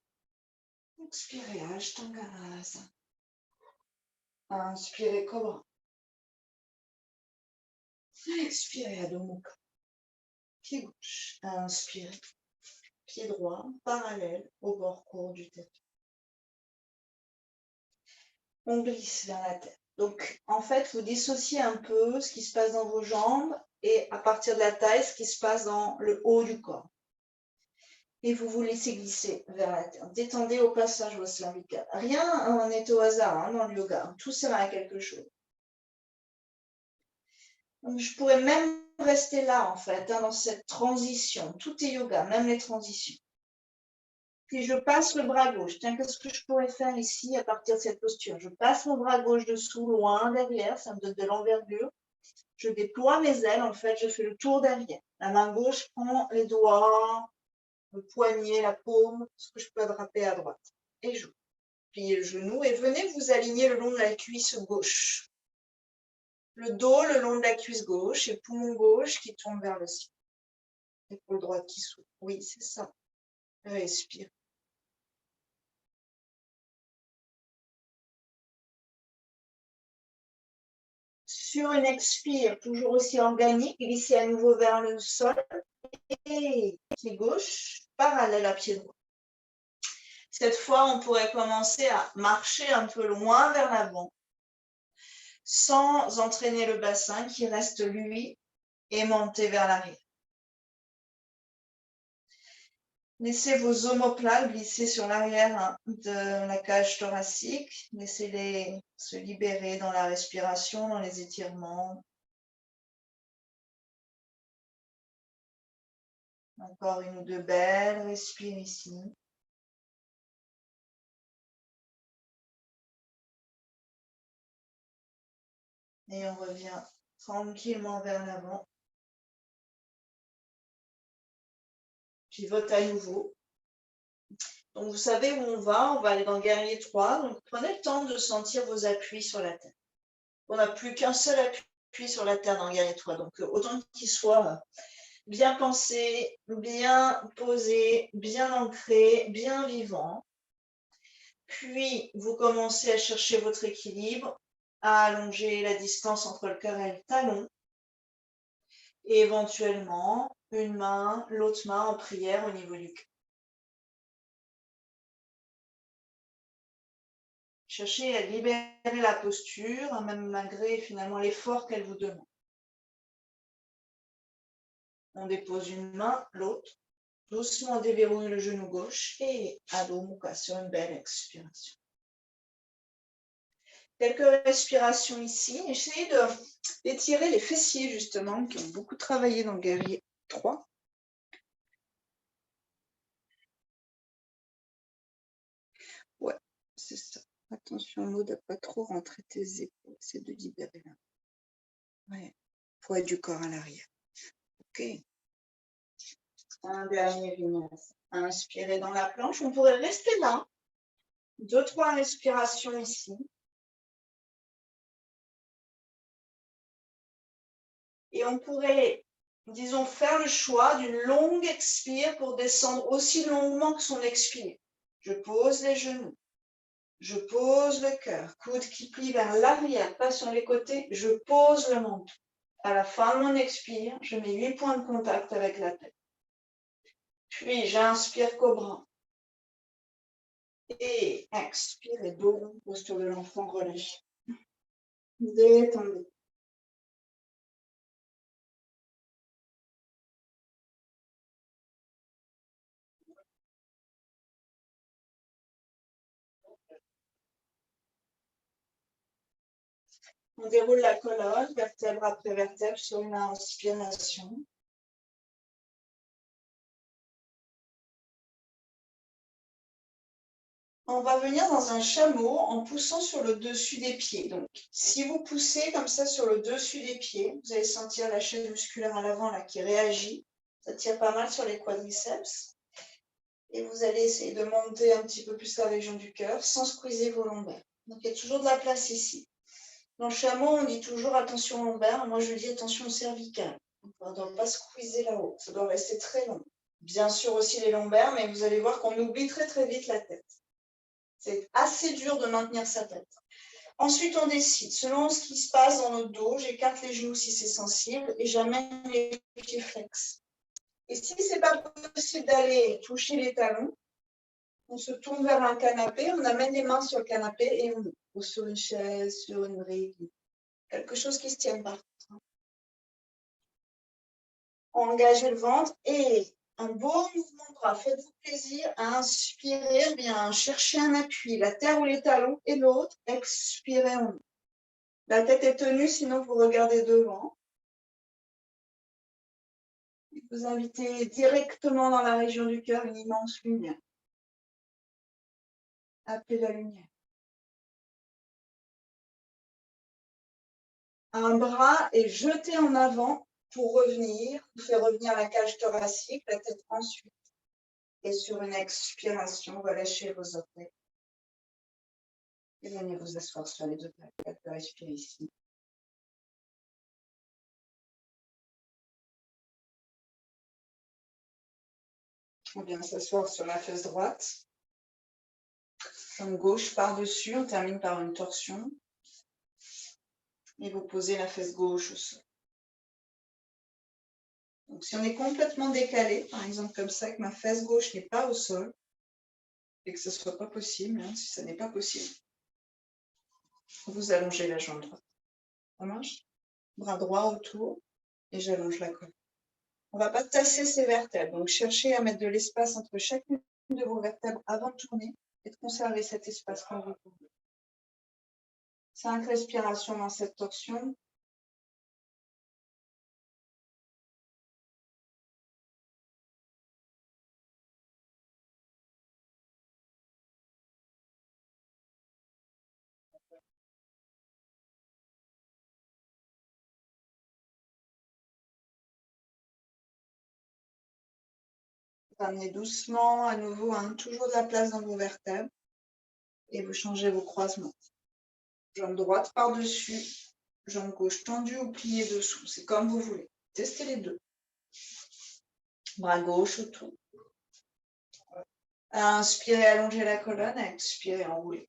Expirez Ashtangasana. Inspirez Cobra. Expirez Adho Mukha. Pied gauche. Inspirez. Pied droit parallèle au bord court du tapis. On glisse vers la tête. Donc, en fait, vous dissociez un peu ce qui se passe dans vos jambes et à partir de la taille, ce qui se passe dans le haut du corps. Et vous vous laissez glisser vers la terre. Détendez au passage vos cervicales. Rien n'est au hasard dans le yoga. Tout sert à quelque chose. Donc, je pourrais même rester là, en fait, dans cette transition. Tout est yoga, même les transitions. Puis je passe le bras gauche. Tiens, qu'est-ce que je pourrais faire ici à partir de cette posture? Je passe mon bras gauche dessous, loin derrière, ça me donne de l'envergure. Je déploie mes ailes, en fait, je fais le tour derrière. La main gauche prend les doigts, le poignet, la paume, ce que je peux attraper à droite. Et je pliez le genou et venez vous aligner le long de la cuisse gauche. Le dos le long de la cuisse gauche et poumon gauche qui tourne vers le ciel. Épaule droite qui s'ouvre. Oui, c'est ça. Respire. Sur une expire, toujours aussi organique, glissez à nouveau vers le sol et pied gauche parallèle à pied droit. Cette fois, on pourrait commencer à marcher un peu loin vers l'avant sans entraîner le bassin qui reste lui aimanté vers l'arrière. Laissez vos omoplates glisser sur l'arrière de la cage thoracique. Laissez-les se libérer dans la respiration, dans les étirements. Encore une ou deux belles respires ici. Et on revient tranquillement vers l'avant. Pivote à nouveau. Donc, vous savez où on va aller dans le guerrier 3. Donc, prenez le temps de sentir vos appuis sur la terre. On n'a plus qu'un seul appui sur la terre dans le guerrier 3. Donc, autant qu'il soit bien pensé, bien posé, bien ancré, bien vivant. Puis, vous commencez à chercher votre équilibre, à allonger la distance entre le cœur et le talon. Et éventuellement, une main, l'autre main en prière au niveau du cœur. Cherchez à libérer la posture, même malgré finalement l'effort qu'elle vous demande. On dépose une main, l'autre. Doucement, on déverrouille le genou gauche et Adho Mukha sur une belle expiration. Quelques respirations ici. Essayez d'étirer les fessiers, justement, qui ont beaucoup travaillé dans le guerrier 3. Ouais, c'est ça. Attention, l'eau n'a pas trop rentré tes épaules. C'est de libérer là. Ouais. Poids du corps à l'arrière. OK. Un dernier vinyasa. Inspirez dans la planche. On pourrait rester là. 2-3 respirations ici. Et on pourrait, disons, faire le choix d'une longue expire pour descendre aussi longuement que son expire. Je pose les genoux. Je pose le cœur. Coude qui plie vers l'arrière, pas sur les côtés. Je pose le menton. À la fin de mon expire, je mets 8 points de contact avec la tête. Puis j'inspire cobra. Et expire et dos rond, posture de l'enfant relâché. Détendez. On déroule la colonne, vertèbre après vertèbre, sur une inspiration. On va venir dans un chameau en poussant sur le dessus des pieds. Donc, si vous poussez comme ça sur le dessus des pieds, vous allez sentir la chaîne musculaire à l'avant là qui réagit. Ça tire pas mal sur les quadriceps. Et vous allez essayer de monter un petit peu plus la région du cœur sans squeezer vos lombaires. Donc, il y a toujours de la place ici. Dans le chameau, on dit toujours attention lombaire. Moi, je dis attention cervicale. On ne doit pas squeezer là-haut. Ça doit rester très long. Bien sûr aussi les lombaires, mais vous allez voir qu'on oublie très très vite la tête. C'est assez dur de maintenir sa tête. Ensuite, on décide. Selon ce qui se passe dans notre dos, j'écarte les genoux si c'est sensible et j'amène les pieds flex. Et si ce n'est pas possible d'aller toucher les talons, on se tourne vers un canapé, on amène les mains sur le canapé et on ou sur une chaise, sur une brique, quelque chose qui se tienne par. Engagez le ventre et un beau mouvement de bras. Faites-vous plaisir à inspirer, bien chercher un appui, la terre ou les talons, et l'autre, expirez en haut. La tête est tenue, sinon vous regardez devant. Vous invitez directement dans la région du cœur une immense lumière. Appelez la lumière. Un bras est jeté en avant pour revenir, faire revenir la cage thoracique, la tête ensuite. Et sur une expiration, relâchez vos orteils. Et venez vous asseoir sur les deux pattes. Respirez ici. On vient s'asseoir sur la fesse droite. Jambe gauche par-dessus, on termine par une torsion. Et vous posez la fesse gauche au sol. Donc si on est complètement décalé, par exemple comme ça, que ma fesse gauche n'est pas au sol, et que ce ne soit pas possible, si ça n'est pas possible, vous allongez la jambe droite. Ça marche? Bras droit autour, et j'allonge la colonne. On ne va pas tasser ces vertèbres, donc cherchez à mettre de l'espace entre chacune de vos vertèbres avant de tourner, et de conserver cet espace quand vous tournez. 5 respirations dans cette torsion. Ramenez doucement à nouveau, toujours de la place dans vos vertèbres, et vous changez vos croisements. Jambe droite par-dessus, jambe gauche tendue ou pliée dessous, c'est comme vous voulez. Testez les deux. Bras gauche autour. Inspirez, allongez la colonne, expirez, enroulez.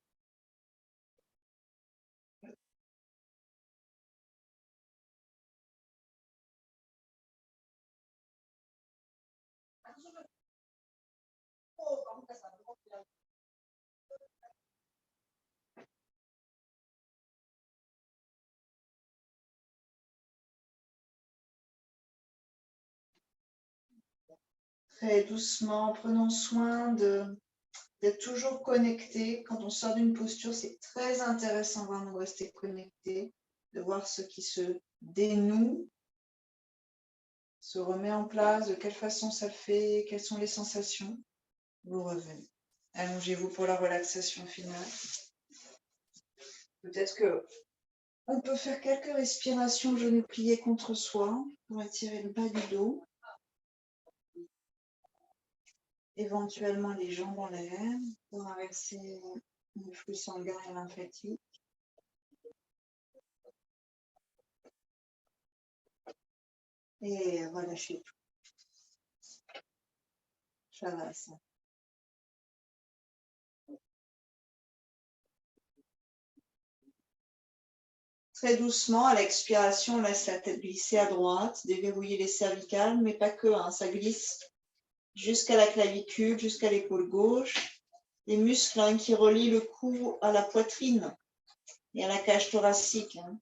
Très doucement, prenons soin d'être toujours connecté. Quand on sort d'une posture, c'est très intéressant vraiment de rester connecté, de voir ce qui se dénoue, se remet en place, de quelle façon ça le fait, quelles sont les sensations. Vous revenez. Allongez-vous pour la relaxation finale. Peut-être que on peut faire quelques respirations genoux pliés contre soi pour étirer le bas du dos. Éventuellement les jambes en l'air pour inverser le flux sanguin et lymphatique. Et relâchez tout. Shavasana. Très doucement, à l'expiration, on laisse la tête glisser à droite, déverrouiller les cervicales, mais pas que, hein, ça glisse jusqu'à la clavicule, jusqu'à l'épaule gauche. Les muscles hein, qui relient le cou à la poitrine et à la cage thoracique. Hein.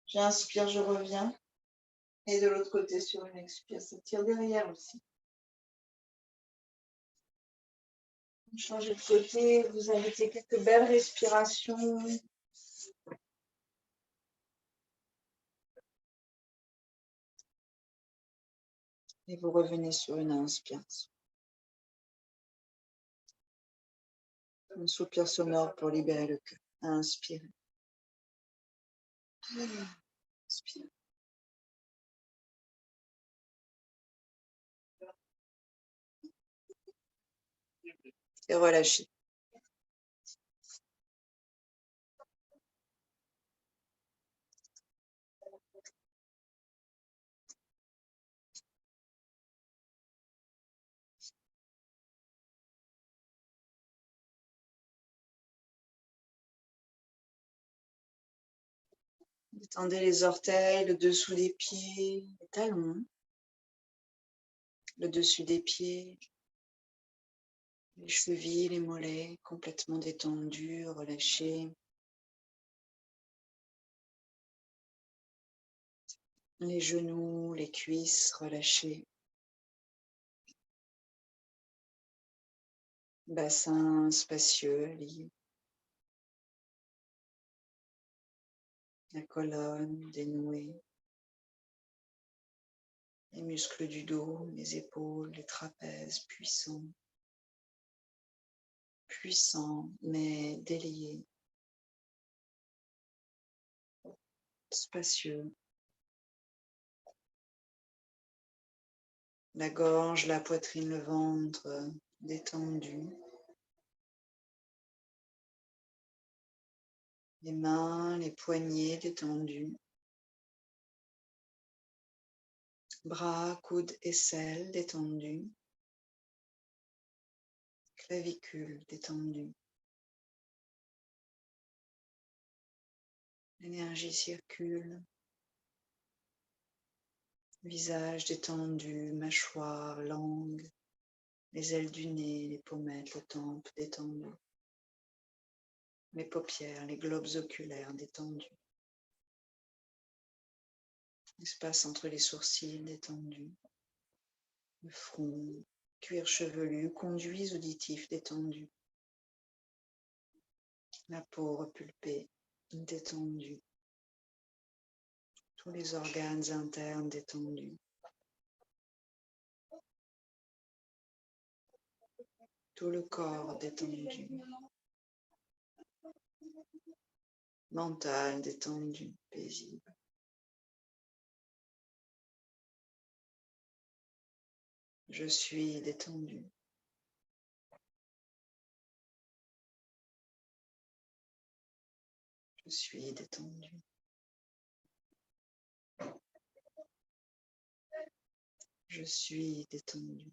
J'inspire, je reviens. Et de l'autre côté, sur une expire, ça tire derrière aussi. Changez de côté, vous invitez quelques belles respirations. Et vous revenez sur une inspiration. Un soupir sonore pour libérer le cœur. Inspirez. Inspirez. Et relâchez. Détendez les orteils, le dessous des pieds, les talons, le dessus des pieds, les chevilles, les mollets, complètement détendus, relâchés. Les genoux, les cuisses relâchés. Bassin spacieux, libre. La colonne dénouée. Les muscles du dos, les épaules, les trapèzes puissants. Puissants, mais déliés. Spacieux. La gorge, la poitrine, le ventre détendus. Les mains, les poignets détendus. Bras, coudes, aisselles détendus. Clavicule détendue. L'énergie circule. Visage détendu, mâchoire, langue, les ailes du nez, les pommettes, le temple détendu. Les paupières, les globes oculaires détendus. L'espace entre les sourcils détendu. Le front, cuir chevelu, conduits auditifs détendus. La peau repulpée, détendue. Tous les organes internes détendus. Tout le corps détendu. Mental détendu, paisible. Je suis détendu. Je suis détendu. Je suis détendu.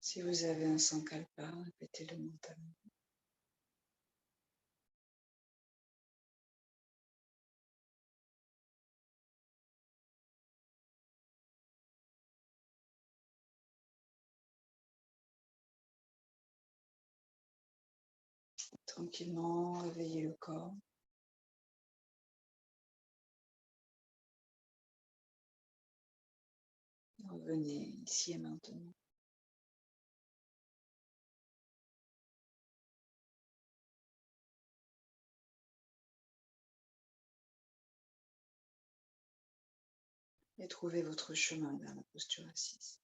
Si vous avez un sankalpa, répétez-le mentalement. Tranquillement, réveillez le corps. Revenez ici et maintenant. Et trouvez votre chemin vers la posture assise.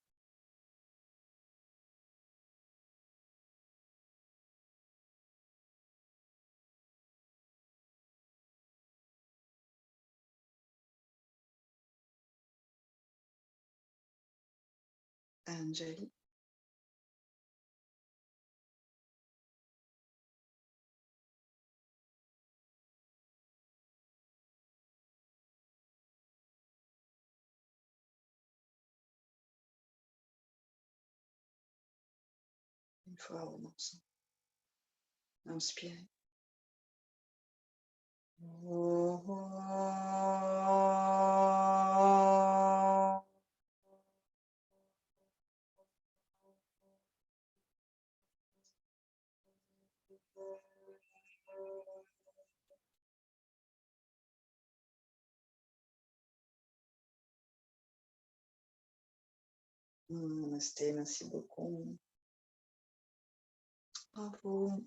Anjali. Une fois renonçant. Inspirez. Namasté, merci beaucoup. Bravo.